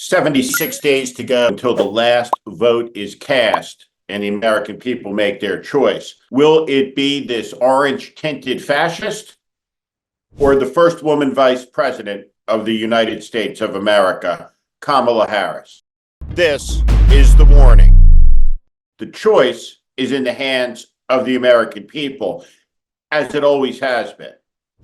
76 days to go until the last vote is cast and the American people make their choice. Will it be this orange tinted fascist or the first woman vice president of the United States of America, Kamala Harris? This is the warning. The choice is in the hands of the American people, as it always has been.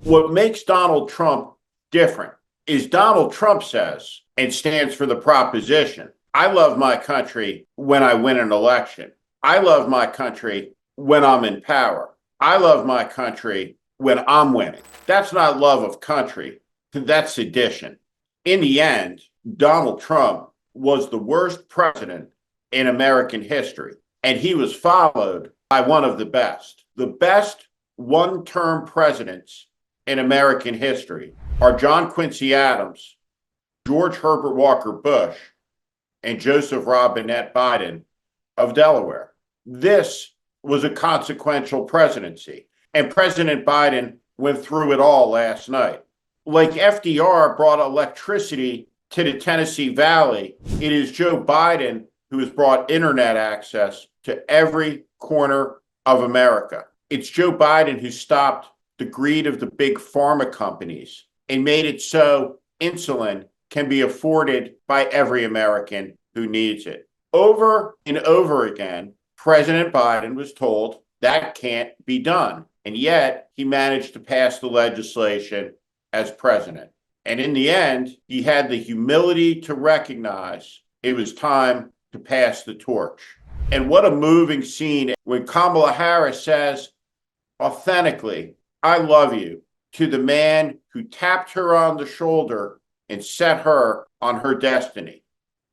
What makes Donald Trump different is Donald Trump says and stands for the proposition, I love my country when I win an election. I love my country when I'm in power. I love my country when I'm winning. That's not love of country. That's sedition. In the end, Donald Trump was the worst president in American history, and he was followed by one of the best one-term presidents in American history are John Quincy Adams, George Herbert Walker Bush, and Joseph Robinette Biden of Delaware. This was a consequential presidency, and President Biden went through it all last night. Like FDR brought electricity to the Tennessee Valley, it is Joe Biden who has brought internet access to every corner of America. It's Joe Biden who stopped the greed of the big pharma companies and made it so insulin can be afforded by every American who needs it. Over and over again, President Biden was told that can't be done. And yet he managed to pass the legislation as president. And in the end, he had the humility to recognize it was time to pass the torch. And what a moving scene when Kamala Harris says, authentically, I love you, to the man who tapped her on the shoulder and set her on her destiny.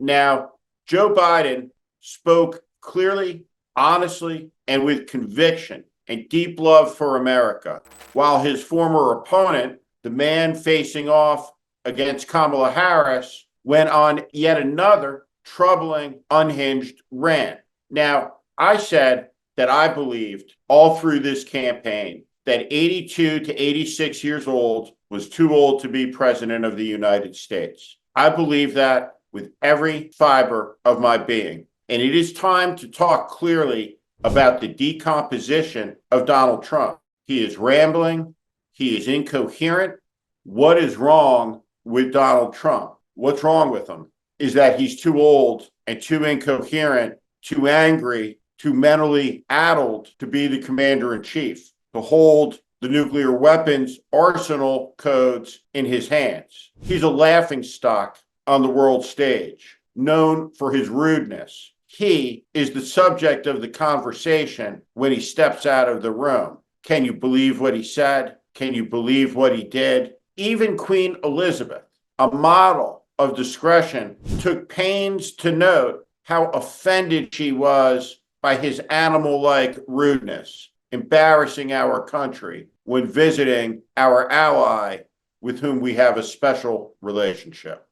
Now, Joe Biden spoke clearly, honestly, and with conviction and deep love for America, while his former opponent, the man facing off against Kamala Harris, went on yet another troubling, unhinged rant. Now, I said that I believed all through this campaign that 82 to 86 years old was too old to be president of the United States. I believe that with every fiber of my being. And it is time to talk clearly about the decomposition of Donald Trump. He is rambling. He is incoherent. What is wrong with Donald Trump? What's wrong with him is that he's too old and too incoherent, too angry, too mentally addled to be the commander-in-chief, to hold the nuclear weapons arsenal codes in his hands. He's a laughingstock on the world stage, known for his rudeness. He is the subject of the conversation when he steps out of the room. Can you believe what he said? Can you believe what he did? Even Queen Elizabeth, a model of discretion, took pains to note how offended she was by his animal-like rudeness, embarrassing our country when visiting our ally with whom we have a special relationship.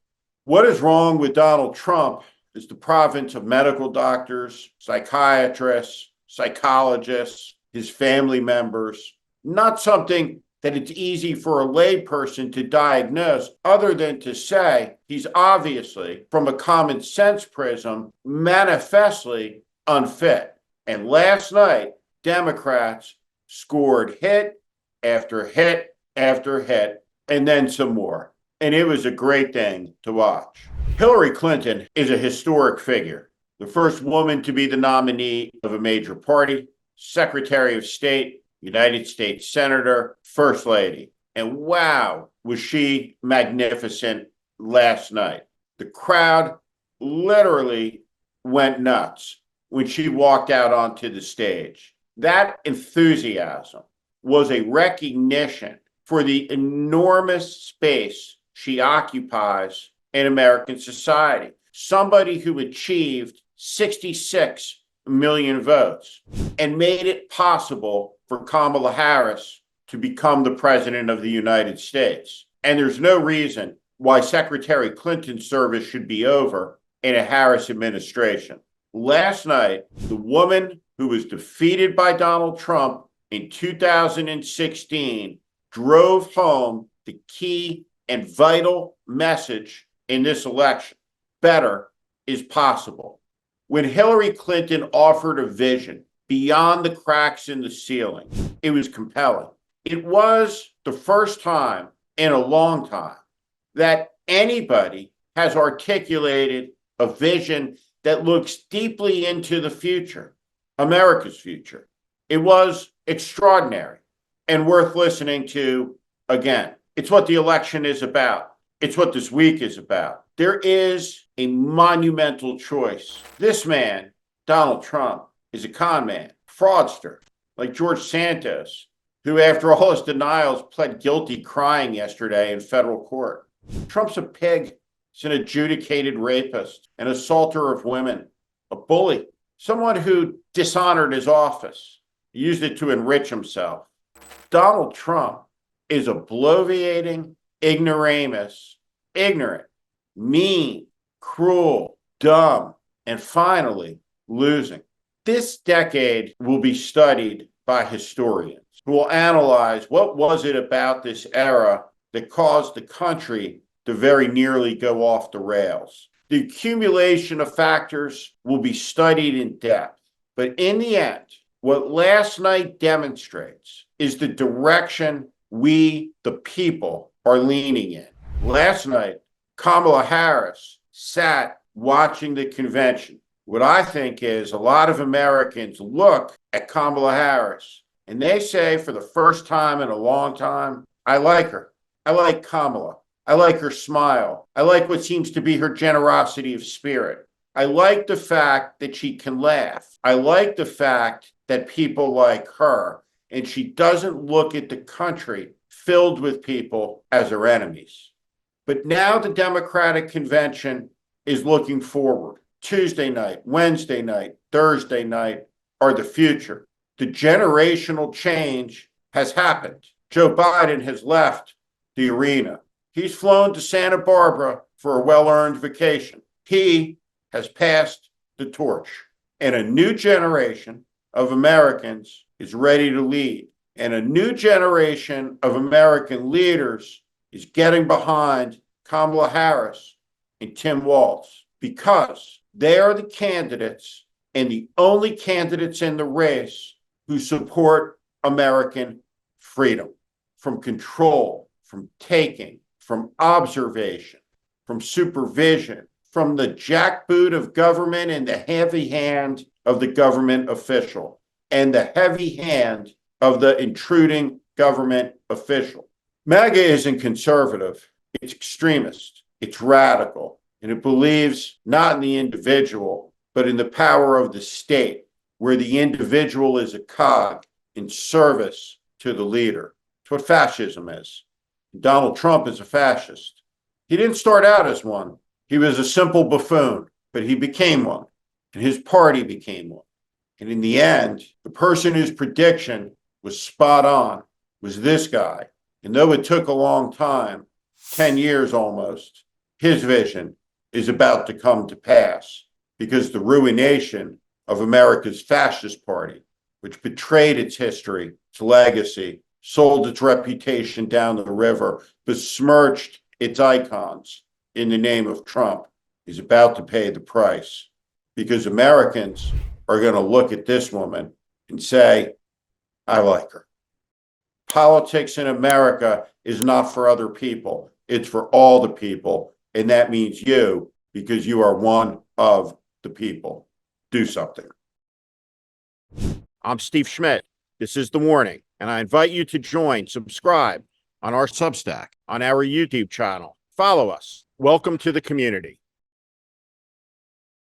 What is wrong with Donald Trump is the province of medical doctors, psychiatrists, psychologists, his family members, not something that it's easy for a layperson to diagnose, other than to say he's obviously, from a common sense prism, manifestly unfit. And last night, Democrats scored hit after hit after hit, and then some more. And it was a great thing to watch. Hillary Clinton is a historic figure, the first woman to be the nominee of a major party, Secretary of State, United States Senator, First Lady. And wow, was she magnificent last night. The crowd literally went nuts when she walked out onto the stage. That enthusiasm was a recognition for the enormous space she occupies in American society. Somebody who achieved 66 million votes and made it possible for Kamala Harris to become the president of the United States. And there's no reason why Secretary Clinton's service should be over in a Harris administration. Last night, the woman who was defeated by Donald Trump in 2016 drove home the key and vital message in this election. better is possible. When Hillary Clinton offered a vision beyond the cracks in the ceiling, it was compelling. It was the first time in a long time that anybody has articulated a vision that looks deeply into the future, America's future. It was extraordinary and worth listening to again. It's what the election is about. It's what this week is about. There is a monumental choice. This man, Donald Trump, is a con man, fraudster, like George Santos, who, after all his denials, pled guilty crying yesterday in federal court. Trump's a pig. He's an adjudicated rapist, an assaulter of women, a bully, someone who dishonored his office, used it to enrich himself. Donald Trump is a bloviating ignoramus, ignorant, mean, cruel, dumb, and finally losing. This decade will be studied by historians who will analyze what was it about this era that caused the country to very nearly go off the rails. The accumulation of factors will be studied in depth, but in the end, what last night demonstrates is the direction we, the people, are leaning in. Last night, Kamala Harris sat watching the convention. What I think is a lot of Americans look at Kamala Harris and they say, for the first time in a long time, I like her. I like Kamala. I like her smile. I like what seems to be her generosity of spirit. I like the fact that she can laugh. I like the fact that people like her, and she doesn't look at the country filled with people as her enemies. But now the Democratic convention is looking forward. Tuesday night, Wednesday night, Thursday night are the future. The generational change has happened. Joe Biden has left the arena. He's flown to Santa Barbara for a well-earned vacation. He has passed the torch, and a new generation of Americans is ready to lead. And a new generation of American leaders is getting behind Kamala Harris and Tim Walz because they are the candidates and the only candidates in the race who support American freedom from control, from taking, from observation, from supervision, from the jackboot of government and the heavy hand of the government official and the heavy hand of the intruding government official. MAGA isn't conservative. It's extremist. It's radical. And it believes not in the individual, but in the power of the state, where the individual is a cog in service to the leader. It's what fascism is. Donald Trump is a fascist. He didn't start out as one. He was a simple buffoon, but he became one, and his party became one. And in the end, the person whose prediction was spot on was this guy. And though it took a long time, 10 years almost, his vision is about to come to pass because the ruination of America's fascist party, which betrayed its history, its legacy, sold its reputation down the river, besmirched its icons in the name of Trump, is about to pay the price because Americans are going to look at this woman and say, I like her. Politics in America is not for other people. It's for all the people. And that means you, because you are one of the people. Do something. I'm Steve Schmidt. This is The Warning, and I invite you to subscribe on our Substack, on our YouTube channel. Follow us. Welcome to the community.